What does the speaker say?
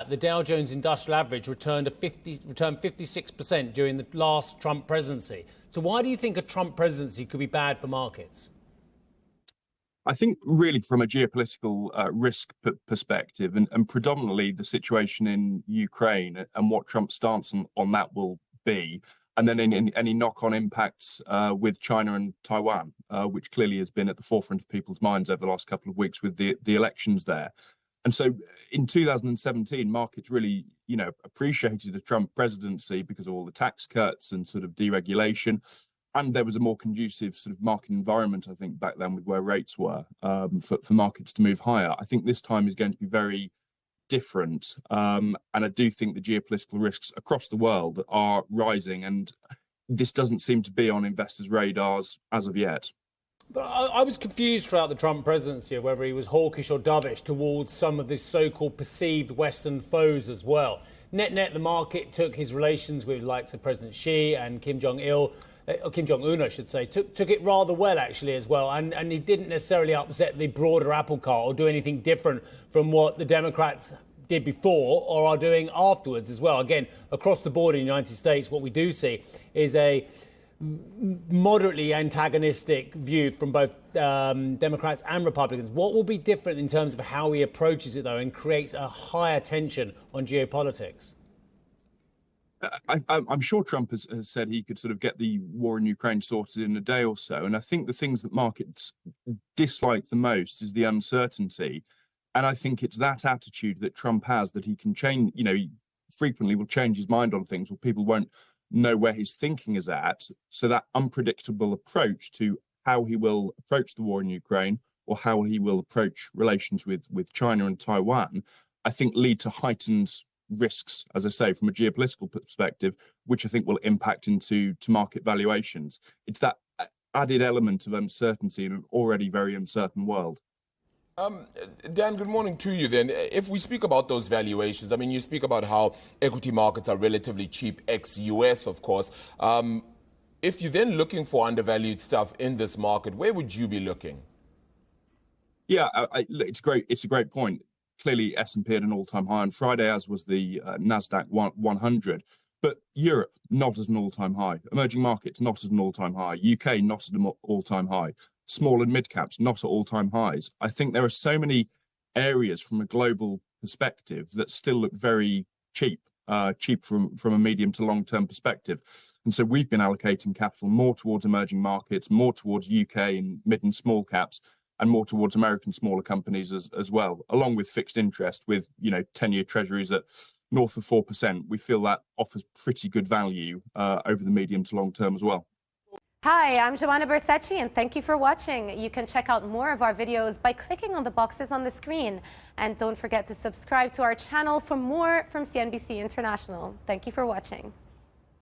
The Dow Jones Industrial Average returned 56% during the last Trump presidency. So why do you think a Trump presidency could be bad for markets? I think really from a geopolitical risk perspective and predominantly the situation in Ukraine and what Trump's stance on that will be, and then in any knock-on impacts with China and Taiwan, which clearly has been at the forefront of people's minds over the last couple of weeks with the elections there. And so in 2017, markets really, appreciated the Trump presidency because of all the tax cuts and sort of deregulation. And there was a more conducive sort of market environment, I think, back then with where rates were for markets to move higher. I think this time is going to be very different. And I do think the geopolitical risks across the world are rising. And this doesn't seem to be on investors' radars as of yet. But I was confused throughout the Trump presidency of whether he was hawkish or dovish towards some of these so-called perceived Western foes as well. Net, the market took his relations with the likes of President Xi and Kim Jong-un, I should say, took it rather well, actually, as well. And he didn't necessarily upset the broader apple cart or do anything different from what the Democrats did before or are doing afterwards as well. Again, across the board in the United States, what we do see is a moderately antagonistic view from both Democrats and Republicans. What will be different in terms of how he approaches it, though, and creates a higher tension on geopolitics? I'm sure Trump has said he could sort of get the war in Ukraine sorted in a day or so. And I think the things that markets dislike the most is the uncertainty. And I think it's that attitude that Trump has that he can change, he frequently will change his mind on things, or people won't know where his thinking is at. So that unpredictable approach to how he will approach the war in Ukraine or how he will approach relations with China and Taiwan, I think lead to heightened risks, as I say, from a geopolitical perspective, which I think will impact into market valuations. It's that added element of uncertainty in an already very uncertain world. Dan, good morning to you then. If we speak about those valuations, I mean, you speak about how equity markets are relatively cheap, ex-US, of course. If you're then looking for undervalued stuff in this market, where would you be looking? Yeah, it's a great point. Clearly, S&P at an all-time high on Friday, as was the Nasdaq 100. But Europe, not as an all-time high. Emerging markets, not as an all-time high. UK, not at an all-time high. Small and mid caps, not at all-time highs. I think there are so many areas from a global perspective that still look very cheap from a medium to long-term perspective. And so we've been allocating capital more towards emerging markets, more towards UK and mid and small caps, and more towards American smaller companies as well, along with fixed interest with, 10-year treasuries at north of 4%. We feel that offers pretty good value over the medium to long term as well. Hi, I'm Joanna Bersecci, and thank you for watching. You can check out more of our videos by clicking on the boxes on the screen. And don't forget to subscribe to our channel for more from CNBC International. Thank you for watching.